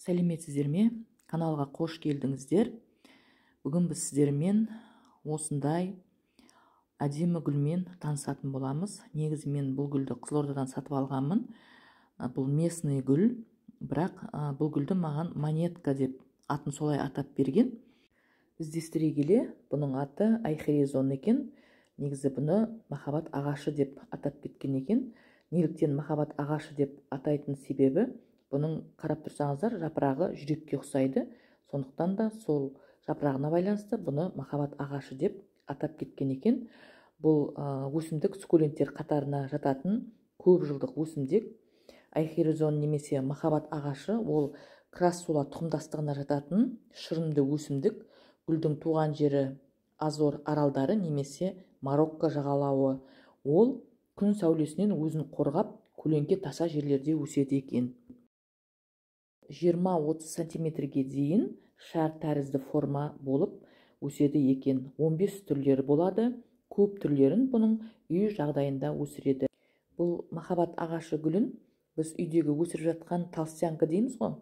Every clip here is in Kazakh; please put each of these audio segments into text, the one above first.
Сәлеметсіздер ме? Каналға қош келдіңіздер. Бүгін біз сіздермен осындай әдемі гүлмен танысатын боламыз. Негізі мен бұл гүлді Қызылордадан сатып алғанмын. Бұл местный гүл, бірақ бұл гүлді маған монетка деп атын солай атап берген. Іздестіре келе, бұның аты айхерезон екен. Негізі бұны махаббат ағашы деп атап кеткен екен. Неліктен махаббат ағашы деп атайтын себебі, бұның қарап тұрсаңыздар, жапырағы жүрекке ұқсайды. Сондықтан да сол жапырағына байланысты бұны махаббат ағашы деп атап кеткен екен. Бұл өсімдік суккуленттер қатарына жататын көп жылдық өсімдік. Айхерезон немесе махаббат ағашы ол крассула тұқымдастығына жататын шырынды өсімдік. Гүлдің туған жері Азор аралдары немесе Марокко жағалауы. Ол күн сәулесінен өзін қорғап, көлеңке таса жерлерде өседі екен. 20-30 сантиметрге дейін шар тәрізді форма болып өседі екен. 15 түрлері болады. Көп түрлерін бұның үй жағдайында өсіреді. Бұл махаббат ағашы гүлін біз үйдегі өсіріп жатқан толстянка дейміз ғой,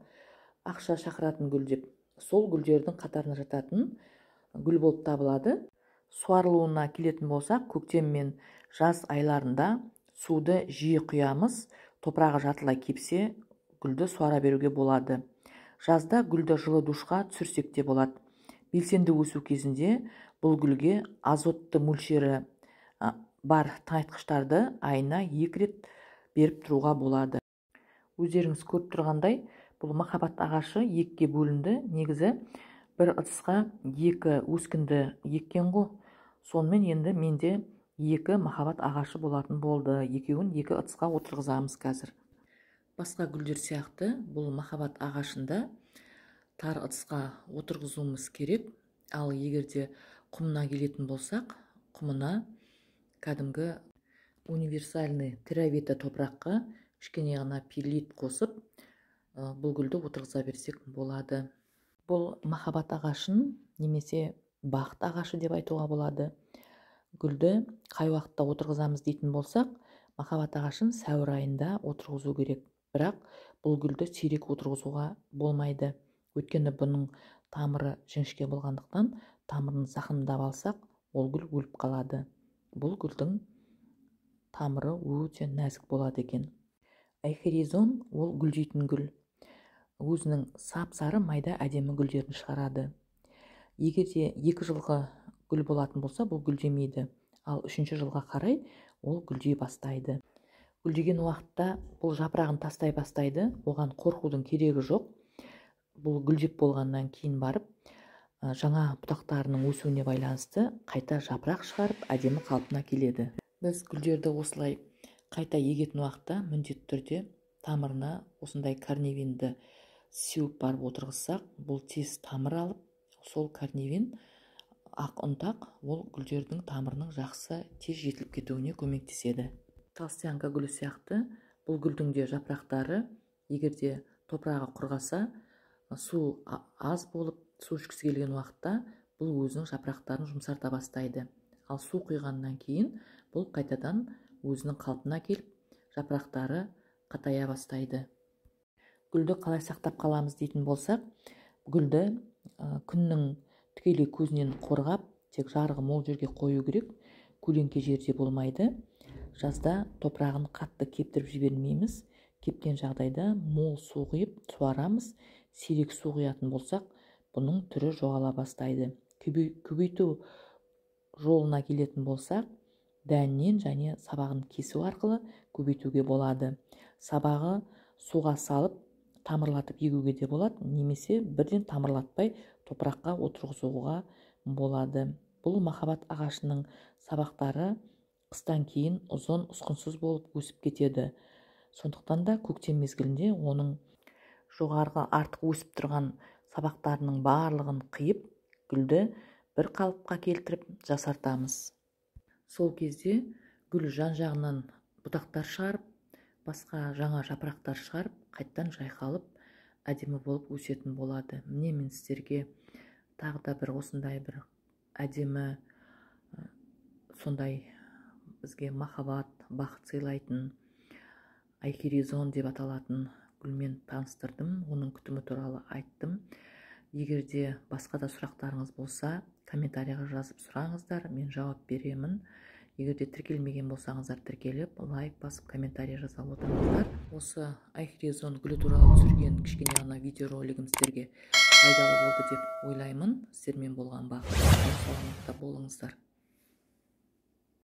ақша шақыратын гүл деп. Сол гүлдердің қатарына жататын гүл болып табылады. Суарылуына келетін болсақ, көктем мен жаз айларында суды жиі құямыз. Топырағы жартылай кепсе, гүлді суара беруге болады. Жазда гүлді жылы душқа түсірсек те болады. Белсенді өсу кезінде бұл гүлге азотты мөлшері бар тыңайтқыштарды айына 2 рет беріп тұруға болады. Өздеріңіз көріп тұрғандай, бұл махаббат ағашы екіге бөлінді. Негізі бір ыдысқа 2 өскінді еккен ғой. Сонымен енді менде 2 махаббат ағашы болатын болды. Екеуін 2 ыдысқа отырғызамыз қазір. Басқа гүлдер сияқты бұл махаббат ағашында тар ыдысқа отырғызуымыз керек. Ал егерде құмына келетін болсақ, құмына кәдімгі универсальный теравита топыраққа кішкене ғана перлит қосып, бұл гүлді отырғыза берсек болады. Бұл махаббат ағашын немесе бақыт ағашы деп айтуға болады. Гүлді қай уақытта отырғызамыз дейтін болсақ, махаббат ағашын сәуір айында отырғызу керек. Бірақ бұл гүлді сирек отырғызуға болмайды. Өйткені бұның тамыры жіңішке болғандықтан, тамырын зақымдап алсақ, ол гүл өліп қалады. Бұл гүлдің тамыры өте нәзік болады екен. Айхерезон ол гүлдейтін гүл. Өзінің сап-сары майда әдемі гүлдерін шығарады. Егерде 2 жылғы гүл болатын болса, бұл гүлдемейді. Ал 3-ші жылға қарай ол гүлдей бастайды. Гүлдеген уақытта бұл жапырағын тастай бастайды. Оған қорқудың керегі жоқ. Бұл гүлдеп болғаннан кейін барып, жаңа бұтақтарының өсуіне байланысты қайта жапырақ шығарып, әдемі қалпына келеді. Біз гүлдерді осылай қайта егетін уақытта міндетті түрде тамырына осындай карневинді сеуіп барып отырғызсақ, бұл тез тамыр алып, сол карневин ақ ұнтақ ол гүлдердің тамырының жақсы тез жетіліп кетуіне көмектеседі. Толстянка гүлі сияқты бұл гүлдің де жапырақтары, егерде топырағы құрғаса, су аз болып, су ішкісі келген уақытта бұл өзінің жапырақтарын жұмсарта бастайды. Ал су құйғаннан кейін бұл қайтадан өзінің қалпына келіп, жапырақтары қатая бастайды. Гүлді қалай сақтап қаламыз дейтін болсақ, гүлді күннің тікелей көзінен қорғап, тек жарығы мол жерге қою керек. Көлеңке жерде болмайды. Жазда топырағын қатты кептіріп жібермейміз. Кепкен жағдайда мол су құйып суарамыз. Сирек су құятын болсақ, бұның түрі жоғала бастайды. Көбейту жолына келетін болсақ, дәннен және сабағын кесу арқылы көбейтуге болады. Сабағы суға салып, тамырлатып егуге де болады, немесе бірден тамырлатпай топыраққа отырғызуға болады. Бұл махаббат ағашының сабақтары қыстан кейін ұзын ұсқынсыз болып өсіп кетеді. Сондықтан да көктем мезгілінде оның жоғарғы артық өсіп тұрған сабақтарының барлығын қиып, гүлді бір қалыпқа келтіріп жасартамыз. Сол кезде гүл жан-жағынан бұтақтар шығарып, басқа жаңа жапырақтар шығарып, қайттан жайқалып, әдемі болып өсетін болады. Міне мен сіздерге тағы да бір осындай бір әдемі, сондай бізге махаббат, бақыт сыйлайтын айхерезон деп аталатын гүлмен таныстырдым, оның күтімі туралы айттым. Егер де басқа да сұрақтарыңыз болса, комментарийға жазып сұраңыздар, мен жауап беремін. Егер де тіркелмеген болсаңыздар, тіркеліп, лайк басып, комментарий жаза отырыңыздар. Осы айхризон гүлі туралы түсірген кішкене ғана видеоролигім сіздерге пайдалы болды деп ойлаймын. Сіздермен болған бақыт. Саламатта болыңыздар.